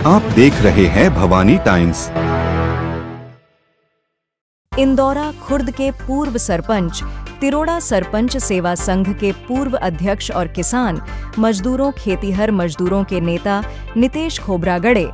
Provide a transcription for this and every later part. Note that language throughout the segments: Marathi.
आप देख रहे हैं भवानी टाइम्स। इंदौरा खुर्द के पूर्व सरपंच, तिरोड़ा सरपंच सेवा संघ के पूर्व अध्यक्ष और किसान मजदूरों खेतीहर मजदूरों के नेता नितेश खोब्रागड़े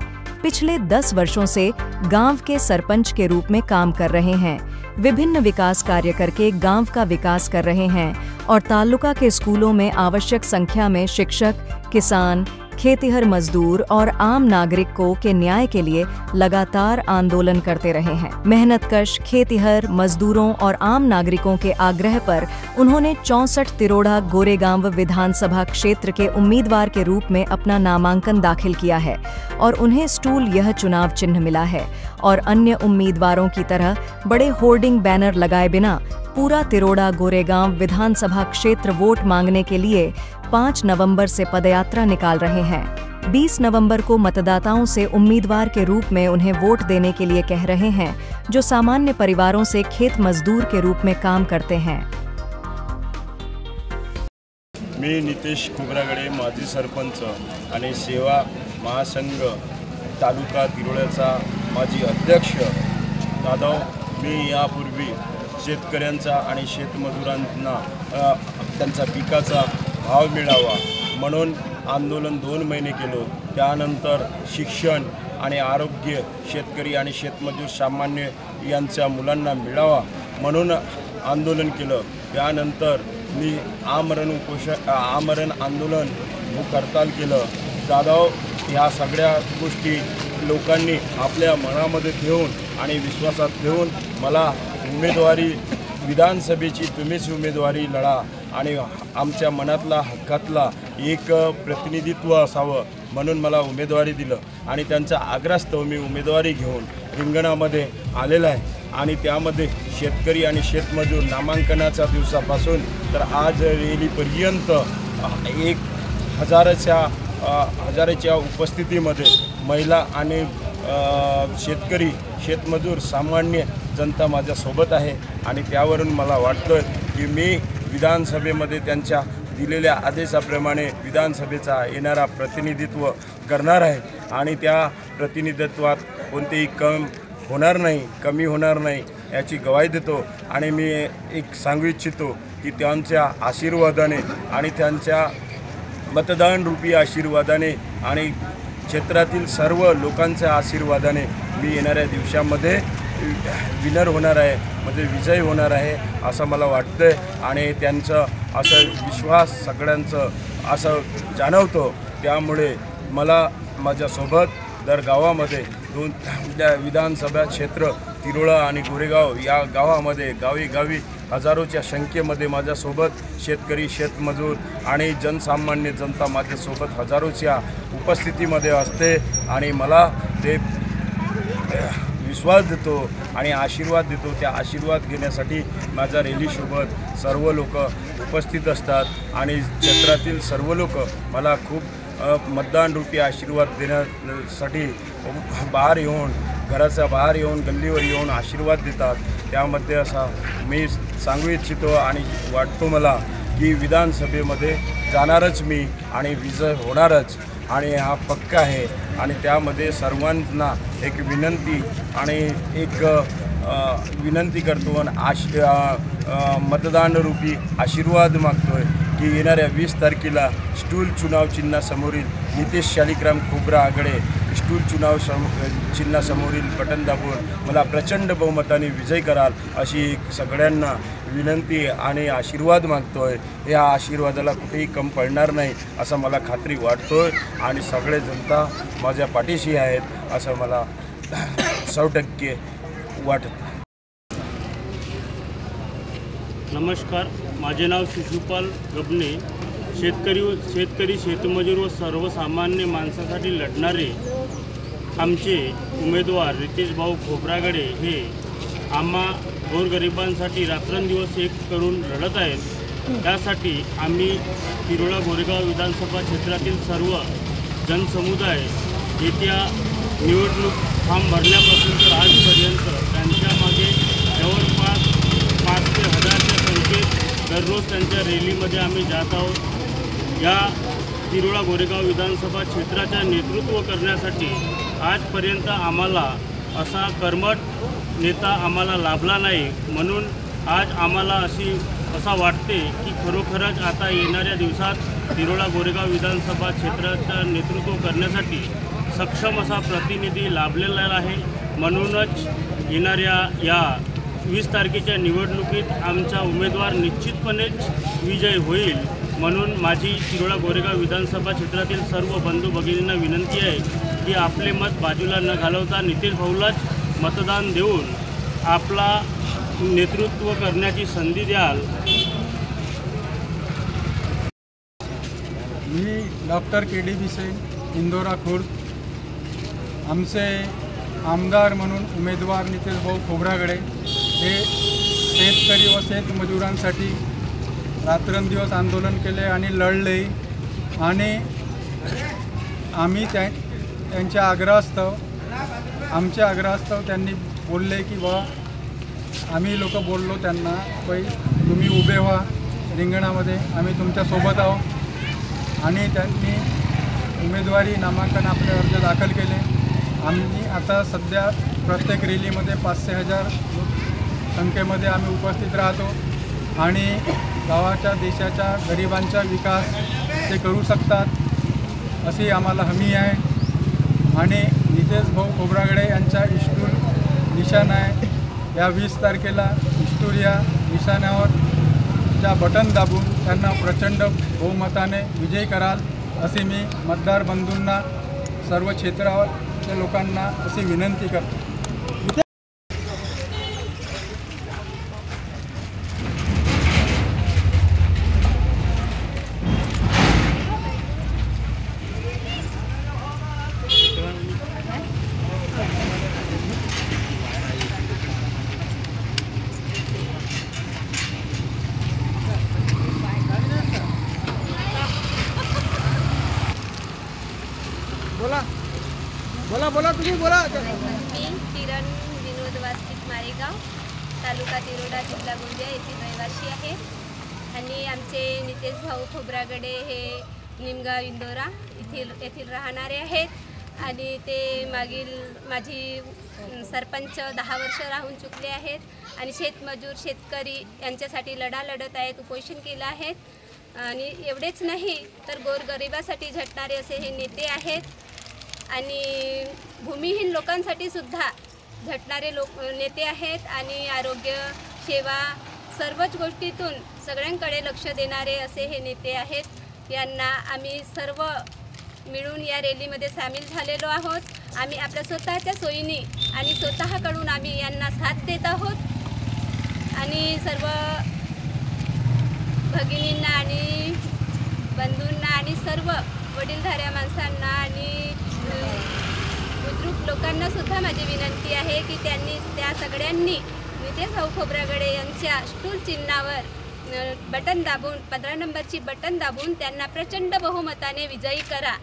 पिछले 10 वर्षों से गांव के सरपंच के रूप में काम कर रहे हैं। विभिन्न विकास कार्य करके गांव का विकास कर रहे हैं और तालुका के स्कूलों में आवश्यक संख्या में शिक्षक, किसान, खेतीहर मजदूर और आम नागरिकों के न्याय के लिए लगातार आंदोलन करते रहे हैं। मेहनतकश खेतीहर मजदूरों और आम नागरिकों के आग्रह पर उन्होंने 64 तिरोड़ा गोरेगांव विधानसभा क्षेत्र के उम्मीदवार के रूप में अपना नामांकन दाखिल किया है और उन्हें स्टूल यह चुनाव चिन्ह मिला है और अन्य उम्मीदवारों की तरह बड़े होर्डिंग बैनर लगाए बिना पूरा तिरोड़ा गोरेगांव विधानसभा क्षेत्र वोट मांगने के लिए 5 नवंबर से पदयात्रा निकाल रहे हैं। 20 नवंबर को मतदाताओं से उम्मीदवार के रूप में उन्हें वोट देने के लिए कह रहे हैं, जो सामान्य परिवारों से खेत मजदूर के रूप में काम करते हैं। मी नितेश खोब्रागड़े, माजी सरपंच आणि सेवा महासंघ तालुका तिरोड्याचा माजी अध्यक्ष। दादा, मी यापूर्वी शेतकऱ्यांचा आणि शेतमजुरांना त्यांचा पिकाचा भाव मिळावा म्हणून आंदोलन 2 महिने केलो। त्यानंतर शिक्षण आणि आरोग्य शेतकरी आणि शेतमजूर सामान्य यांच्या मुलांना मिळावा म्हणून आंदोलन केलं। त्यानंतर मी आमरण आंदोलन भूक हडताल केलं। दादा, या सगळ्या गोष्टी लोकांनी आपल्या मनामध्ये ठेवून आणि विश्वासात ठेवून मला उमेदवारी विधानसभेची तुम्हीच उमेदवारी लढा आणि आमच्या मनातला हक्कातला एक प्रतिनिधित्व असावं म्हणून मला उमेदवारी दिलं आणि त्यांचा आग्रहास्तव मी उमेदवारी घेऊन रिंगणामध्ये आलेला आहे। आणि त्यामध्ये शेतकरी आणि शेतमजूर नामांकनाच्या दिवसापासून तर आज रॅलीपर्यंत 1000च्या उपस्थितीमध्ये महिला आणि शेतकरी शेतमजूर सामान्य जनता माझ्यासोबत आहे आणि त्यावरून मला वाटतं की मी विधानसभेमध्ये त्यांच्या दिलेल्या आदेशाप्रमाणे विधानसभेचा येणारा प्रतिनिधित्व करणार आहे आणि त्या प्रतिनिधित्वात कोणतेही कमी होणार नाही याची ग्वाही देतो। आणि मी एक सांगू इच्छितो की त्यांच्या आशीर्वादाने आणि त्यांच्या मतदान रूपी आशीर्वादाने आणि क्षेत्रातील सर्व लोकांच्या आशीर्वादाने मी येणाऱ्या दिवसामध्ये विनर होणार आहे, म्हणजे विजय होणार आहे असं मला वाटतं आणि त्यांचं असं विश्वास सगळ्यांचं असं जाणवतो। त्यामुळे मला माझ्यासोबत दर गावामध्ये 2 विधानसभा क्षेत्र तिरोळा आणि गोरेगाव या गावामध्ये गावी हजारोच्या संख्येमध्ये माझ्यासोबत शेतकरी शेतमजूर आणि जनसामान्य जनता माझ्यासोबत हजारोच्या उपस्थितीमध्ये असते आणि मला ते विश्वास देतो आणि आशीर्वाद देतो। त्या आशीर्वाद घेण्यासाठी माझ्या रॅलीसोबत सर्व लोक उपस्थित असतात आणि क्षेत्रातील सर्व लोक मला खूप मतदान रूपी आशीर्वाद देण्यासाठी बाहेर येऊन घराच्या बाहेर येऊन गल्लीवर येऊन आशीर्वाद देतात। त्यामध्ये असा मी सांगू इच्छितो आणि वाटतो मला की विधानसभेमध्ये जाणारच मी आणि विजय होणारच आणि हा पक्का आहे। आणि त्यामध्ये सर्वांना एक विनंती आणि एक विनंती करतो आणि मतदान रूपी आशीर्वाद मागतोय की येणाऱ्या 20 तारखेला स्टूल चुनाव चिन्हासमोरील नितेश शालिग्राम खोब्रागड़े स्टूल चुनाव चिन्हासमोरील बटन दाबून मला प्रचंड बहुमताने विजय कराल अशी सगळ्यांना विनंती आणि आशीर्वाद मागतोय। या आशीर्वादाला कुठेही कम पडणार नाही असं मला खात्री वाटतोय आणि सगळे जनता माझ्या पाठीशी आहेत असं मला 100% वाटतं। नमस्कार, माझे नाव शिशुपाल गबने। शेतकरी शेतमजूर व सर्वसामान्य माणसासाठी लढणारे आमचे उमेदवार रितेश भाऊ खोब्रागड़े हे आम्हा गोरगरिबांसाठी रात्रंदिवस एक करून लढत आहेत। त्यासाठी आम्ही तिरोळा गोरेगाव विधानसभा क्षेत्रातील सर्व जनसमुदाय येत्या निवडणूक फॉर्म भरण्यापासून तर आजपर्यंत त्यांच्या मागे जवळपास 5 ते 1000च्या संख्येत दररोज त्यांच्या रॅलीमध्ये आम्ही जात आहोत। या तिरोडा गोरेगाव विधानसभा क्षेत्राच्या नेतृत्व करण्यासाठी आजपर्यंत आम्हाला असा कर्मठ नेता आम्हाला लाभला नाही. म्हणून आज आम्हाला असा वाटते की खरोखरच आता येणाऱ्या दिवसात तिरोडा गोरेगाव विधानसभा क्षेत्राचं नेतृत्व करण्यासाठी सक्षम असा प्रतिनिधी लाभलेला आहे. म्हणूनच येणाऱ्या या 20 तारखेच्या निवडणुकीत आमचा उमेदवार निश्चितपणेच विजय होईल. म्हणून माझी तिरोडा गोरेगाव विधानसभा क्षेत्रातील सर्व बंधू भगिनींना विनंती आहे की आपले मत बाजूला न घालवता नितेश भाऊलाच मतदान देऊन आपला नेतृत्व करण्याची संधी द्याल. मी डॉक्टर के.डी. भिसे, इंदोरा खुर्द. आमचे आमदार म्हणून उमेदवार नितेश भाऊ खोब्रागडे हे शेतकरी व शेतमजुरांसाठी रात्रंदिवस आंदोलन केले आणि लढले. आणि आम्ही त्यांच्या आग्रहास्तव त्यांनी बोलले की आम्ही लोक बोललो त्यांना बाई तुम्ही उभे व्हा रिंगणामध्ये, आम्ही तुमच्यासोबत आहोत. आणि त्यांनी उमेदवारी नामांकन आपले अर्ज दाखल केले. आम्ही आता सध्या प्रत्येक रॅलीमध्ये 500,000 संख्येमध्ये आम्ही उपस्थित राहतो आणि गावाच्या देशाच्या गरिबांचा विकास ते करू शकतात अशी आम्हाला हमी आहे. आणि नितेश भाऊ खोब्रागडे यांच्या इष्टूर निशाण आहे. या 20 तारखेला इष्टूर या निशाण्यावर त्या बटन दाबून त्यांना प्रचंड बहुमताने विजयी कराल अशी मी मतदार बंधूंना सर्व क्षेत्राच्या लोकांना अशी विनंती करतो. बोला तुम्ही बोला. मी किरण विनोद वास्तिक मारेगाव, तालुका तिरोडा, जिल्हा गोंदिया येथील रहिवासी आहे. आणि आमचे नितेश भाऊ खोब्रागडे हे निमगाव इंदोरा येथील राहणारे आहेत. आणि ते माझी सरपंच 10 वर्ष राहून चुकले आहेत. आणि शेतमजूर शेतकरी यांच्यासाठी लढा लढत आहेत, उपोषण केलं आहेत. आणि एवढेच नाही तर गोरगरिबासाठी झटणारे असे हे नेते आहेत. आणि भूमिहीन लोकांसाठी सुद्धा झटणारे नेते आहेत. आणि आरोग्य सेवा सर्वच गोष्टीतून सगळ्यांकडे लक्ष देणारे असे हे नेते आहेत. यांना आम्ही सर्व मिळून या रॅलीमध्ये सामील झालेलो आहोत. आम्ही आपल्या स्वतःच्या सोयीने आणि स्वतःकडून आम्ही यांना साथ देत आहोत. आणि सर्व भगिनींना आणि बंधूंना आणि सर्व वडीलधाऱ्या माणसांना आणि बुजुर्ग लोकांना सुद्धा माझी विनंती आहे की त्या सगळ्यांनी नितेश भाऊ खोब्रागडे यांच्या स्टूल चिन्हावर बटन दाबून 15 नंबरची बटन दाबून त्यांना प्रचंड बहुमताने विजयी करा.